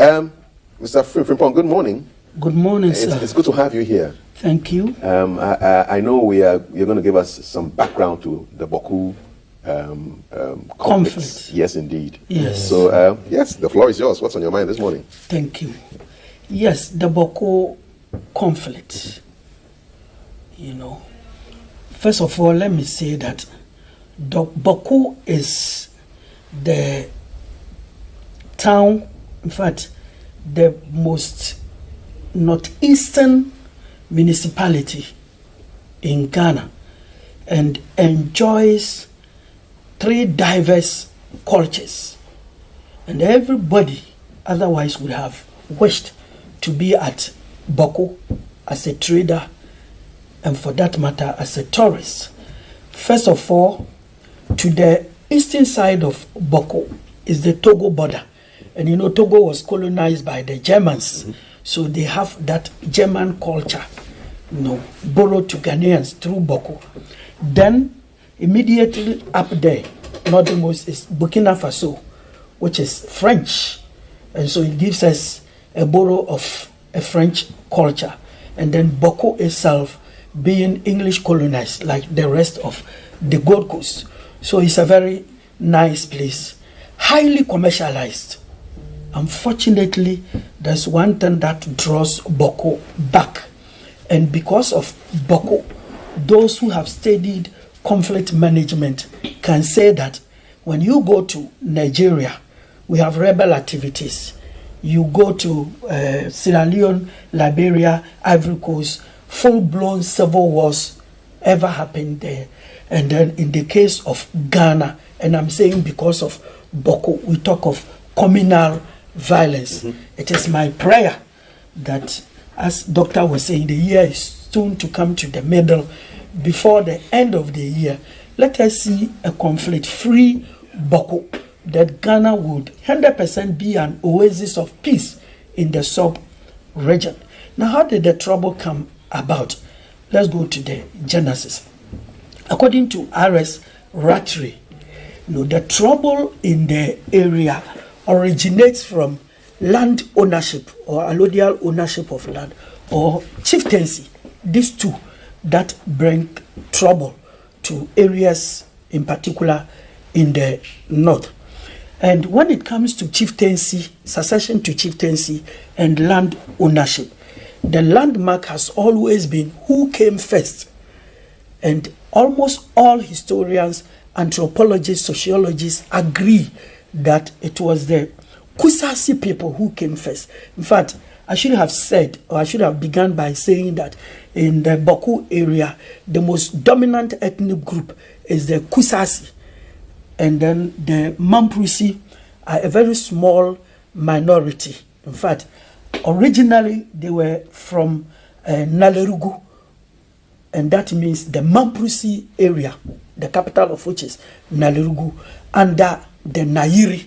Mr. Frimpong, good morning. Good morning, sir. It's good to have you here. Thank you. I know you're going to give us some background to the Bawku conflict. Yes, indeed. Yes. So, yes, the floor is yours. What's on your mind this morning? Thank you. Yes, the Bawku conflict. First of all, let me say that the Bawku is the town, in fact, the most northeastern municipality in Ghana, and enjoys 3 diverse cultures, and everybody otherwise would have wished to be at Bawku as a trader, and for that matter as a tourist. First of all, to the eastern side of Bawku is the Togo border, and Togo was colonized by the Germans. So they have that German culture, borrowed to Ghanaians through Bawku. Then immediately up there, northernmost is Burkina Faso, which is French, and so it gives us a borrow of a French culture. And then Bawku itself being English colonized like the rest of the Gold Coast. So it's a very nice place, highly commercialized. Unfortunately, there's one thing that draws Bawku back. And because of Bawku, those who have studied conflict management can say that when you go to Nigeria, we have rebel activities. You go to Sierra Leone, Liberia, Ivory Coast, full-blown civil wars ever happened there. And then in the case of Ghana, and I'm saying because of Bawku, we talk of communal violence. It is my prayer that, as Doctor was saying, the year is soon to come to the middle. Before the end of the year, let us see a conflict-free Bawku, that Ghana would 100% be an oasis of peace in the sub-region. Now, how did the trouble come about? Let's go to the genesis. According to R.S. Rattray, the trouble in the area originates from land ownership or allodial ownership of land or chieftaincy. These two that bring trouble to areas in particular in the north. And when it comes to chieftaincy, succession to chieftaincy and land ownership, the landmark has always been who came first. And almost all historians, anthropologists, sociologists agree that it was the Kusasi people who came first. In fact, I should have said, or I should have begun by saying that in the Bawku area, the most dominant ethnic group is the Kusasi. And then the Mamprisi are a very small minority. In fact, originally they were from Nalerugu, and that means the Mamprisi area, the capital of which is Nalerugu, under the Nairi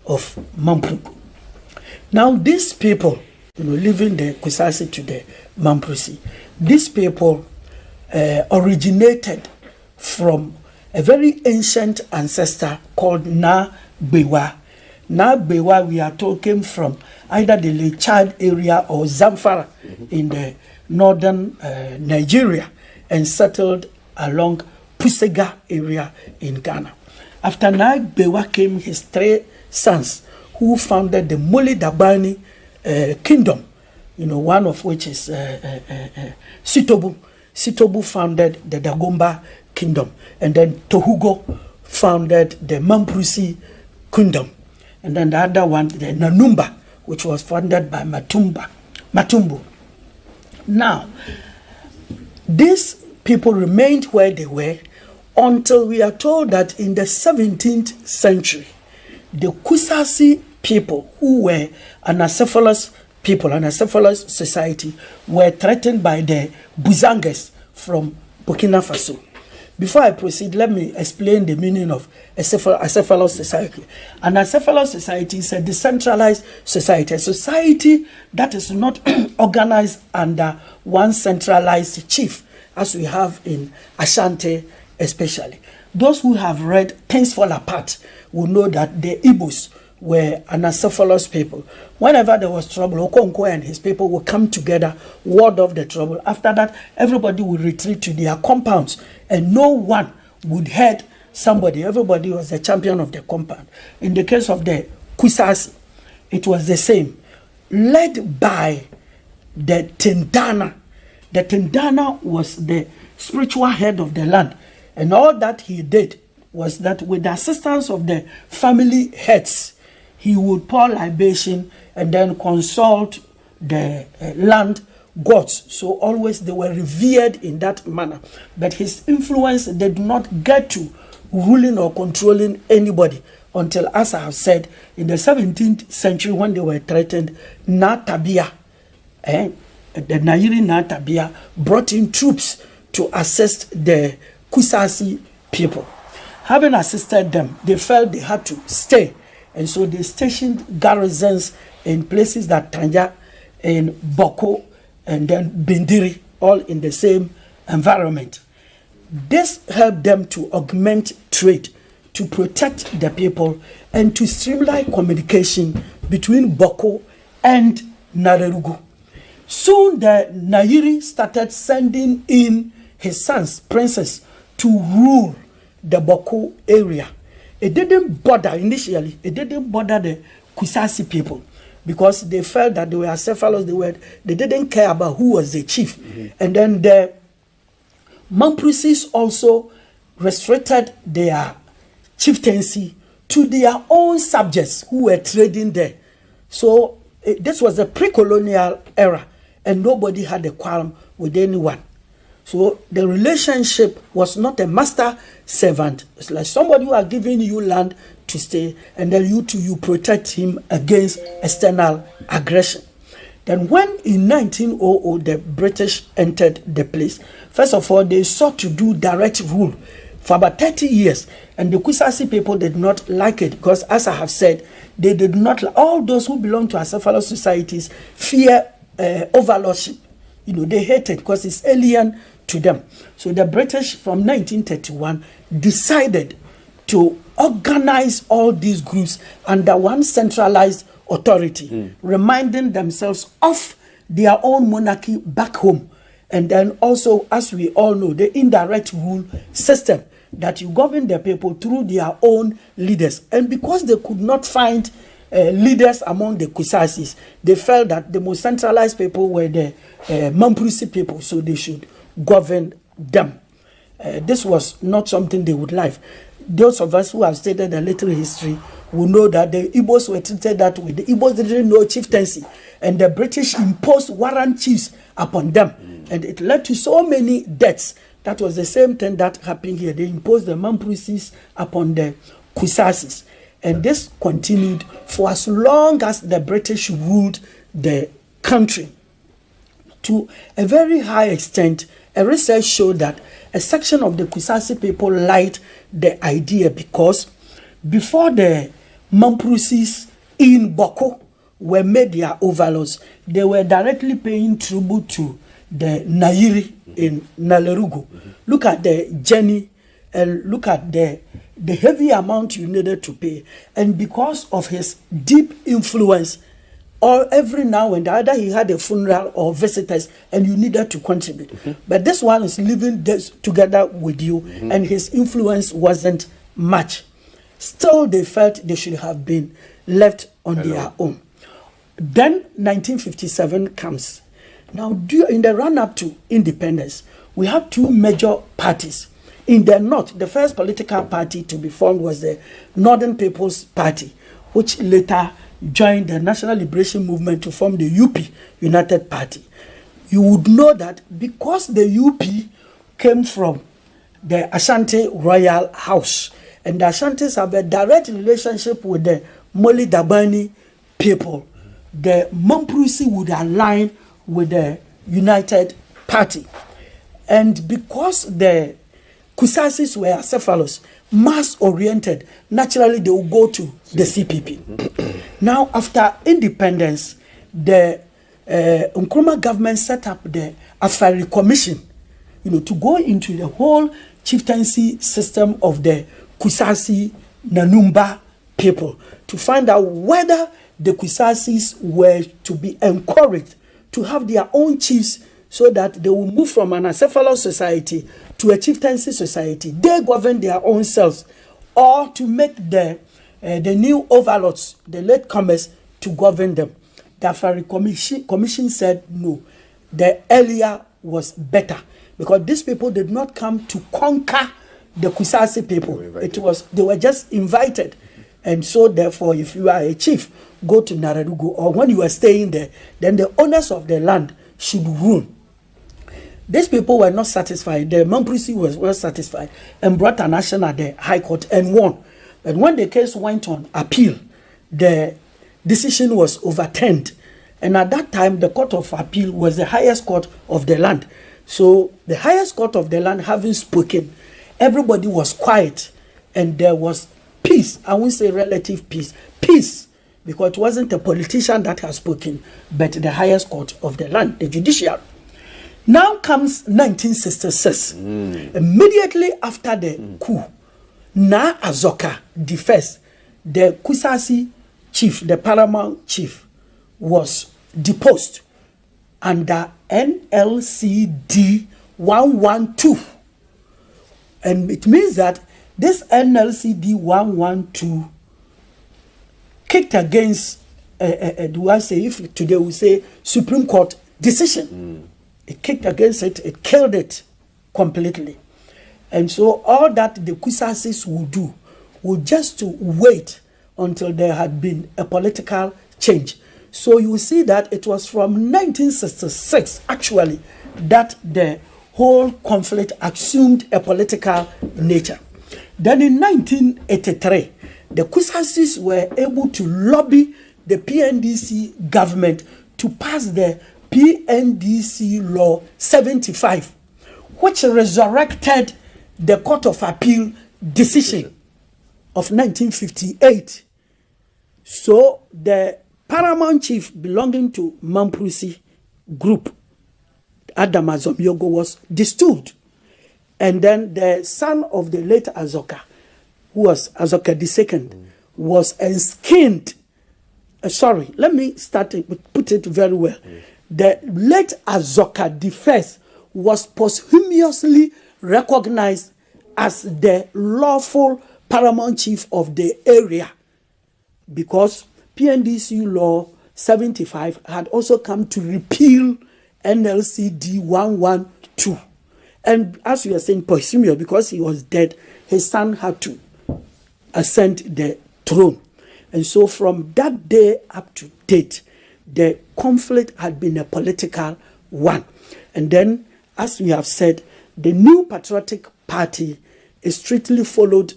of Mampruk. Now these people, living the Kusasi to the Mamprisi, these people originated from a very ancient ancestor called Na Bewa. Na Bewa, we are talking from either the Lake Chad area or Zamfara in the northern Nigeria, and settled along Pusega area in Ghana. After Na Bewa came his 3 sons, who founded the Mole Dabani kingdom, one of which is Sitobu. Sitobu founded the Dagomba kingdom, and then Tohugo founded the Mamprisi kingdom, and then the other one, the Nanumba, which was founded by Matumbu. Now, these people remained where they were until we are told that in the 17th century, the Kusasi people, who were anacephalous people, anacephalous society, were threatened by the Buzanges from Burkina Faso. Before I proceed, let me explain the meaning of acephalous society. An acephalous society is a decentralized society, a society that is not organized under one centralized chief, as we have in Ashanti especially. Those who have read Things Fall Apart will know that the Igbos were Anacephalous people. Whenever there was trouble, Okonkwo and his people would come together, ward off the trouble. After that, everybody would retreat to their compounds, and no one would hurt somebody. Everybody was the champion of the compound. In the case of the Kusasi, it was the same, led by the Tindana. The Tindana was the spiritual head of the land, and all that he did was that with the assistance of the family heads, he would pour libation and then consult the land gods. So always they were revered in that manner. But his influence did not get to ruling or controlling anybody until, as I have said, in the 17th century when they were threatened, Natabia, the Nairi Natabia brought in troops to assist the Kusasi people. Having assisted them, they felt they had to stay. And so they stationed garrisons in places that Tanja, in Bawku, and then Bindiri, all in the same environment. This helped them to augment trade, to protect the people, and to streamline communication between Bawku and Narerugu. Soon the Nairi started sending in his sons, princes, to rule the Bawku area. It didn't bother initially. It didn't bother the Kusasi people because they felt that they were Cephalous. They didn't care about who was the chief. And then the Mampusis also restricted their chieftaincy to their own subjects who were trading there. So this was a pre-colonial era, and nobody had a quarrel with anyone. So the relationship was not a master-servant. It's like somebody who are giving you land to stay, and then you protect him against external aggression. Then when in 1900 the British entered the place, first of all, they sought to do direct rule for about 30 years. And the Kusasi people did not like it because, as I have said, they did not, all those who belong to Acephalous societies fear overlordship. They hate it because it's alien to them. So the British from 1931 decided to organize all these groups under one centralized authority, reminding themselves of their own monarchy back home. And then also, as we all know, the indirect rule system that you govern the people through their own leaders. And because they could not find leaders among the Kusasis, they felt that the most centralized people were the Mampusi people, so they should govern them. This was not something they would like. Those of us who have studied a little history will know that the Igbos were treated that way. The Igbos didn't know chieftaincy, and the British imposed warrant chiefs upon them, and it led to so many deaths. That was the same thing that happened here. They imposed the Mampusis upon the Kusasis. And this continued for as long as the British ruled the country. To a very high extent, a research showed that a section of the Kusasi people liked the idea because before the Mampusis in Bawku were made their overlords, they were directly paying tribute to the Nairi in Nalerugu. Look at the journey and look at the heavy amount you needed to pay. And because of his deep influence, or every now and then, either he had a funeral or visitors and you needed to contribute. But this one is living this together with you, and his influence wasn't much. Still, they felt they should have been left on their own. Then 1957 comes. Now, in the run-up to independence, we have two major parties. In the north, the first political party to be formed was the Northern People's Party, which later joined the National Liberation Movement to form the UP, United Party. You would know that because the UP came from the Ashanti Royal House, and the Ashantis have a direct relationship with the Moli Dabani people, the Mampusi would align with the United Party. And because the Kusasis were Cephalous, mass-oriented, naturally they will go to the CPP. Now, after independence, the Nkrumah government set up the Afari Commission, to go into the whole chieftaincy system of the Kusasi Nanumba people. people to find out whether the Kwisasis were to be encouraged to have their own chiefs so that they will move from an acephalous society to a chieftaincy society. They govern their own selves, or to make the new overlords, the latecomers, to govern them. The Afari Commission said no. The earlier was better, because these people did not come to conquer the Kwisasi people. They were just invited. And so therefore, if you are a chief, go to Nararugu, or when you are staying there, then the owners of the land should rule. These people were not satisfied. The Mamprisi was well satisfied and brought an action at the High Court and won. But when the case went on appeal, the decision was overturned. And at that time, the Court of Appeal was the highest court of the land. So the highest court of the land having spoken, everybody was quiet and there was peace. I won't say relative peace. Peace, because it wasn't a politician that has spoken, but the highest court of the land, the judiciary. Now comes 1966. Immediately after the coup, Na Azoka, the first, the Kwisasi chief, the paramount chief, was deposed under NLCD 112. And it means that this NLCD 112 kicked against, do I say, if today we say Supreme Court decision. It kicked against it, it killed it completely. And so all that the Kwisasis would do was just to wait until there had been a political change. So you see that it was from 1966, actually, that the whole conflict assumed a political nature. Then in 1983, the Kwisasis were able to lobby the PNDC government to pass the PNDC Law 75, which resurrected the Court of Appeal decision of 1958. So the paramount chief belonging to Mamprisi group, Adam Azomyogo, was distilled. And then the son of the late Azoka, who was Azoka II, was enskined. Sorry, let me start it, put it very well. The late Azoka I was posthumously recognized as the lawful paramount chief of the area, because PNDC Law 75 had also come to repeal NLCD 112. And as we are saying, posthumous, because he was dead, his son had to ascend the throne. And so from that day up to date, the conflict had been a political one. And then, as we have said, the New Patriotic Party is strictly followed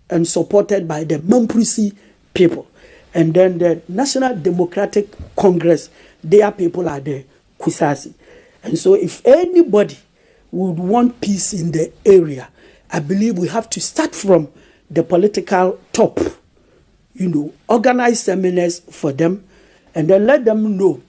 and supported by the Mamprisi people. And then the National Democratic Congress, their people are the Kwisasi. And so if anybody would want peace in the area, I believe we have to start from the political top. Organize seminars for them, and then let them know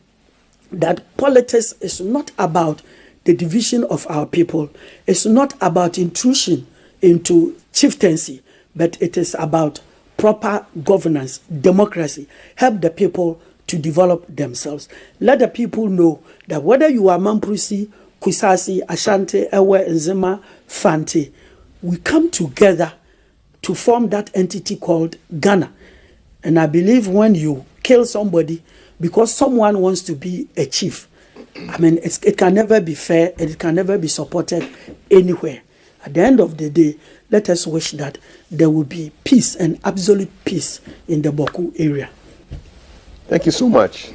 that politics is not about the division of our people. It's not about intrusion into chieftaincy, but it is about proper governance, democracy. Help the people to develop themselves. Let the people know that whether you are Mamprisi, Kwisasi, Ashanti, Ewe, Nzima, Fanti, we come together to form that entity called Ghana. And I believe when you kill somebody because someone wants to be a chief, I mean, it can never be fair and it can never be supported anywhere. At the end of the day, let us wish that there will be peace and absolute peace in the Bawku area. Thank you so much.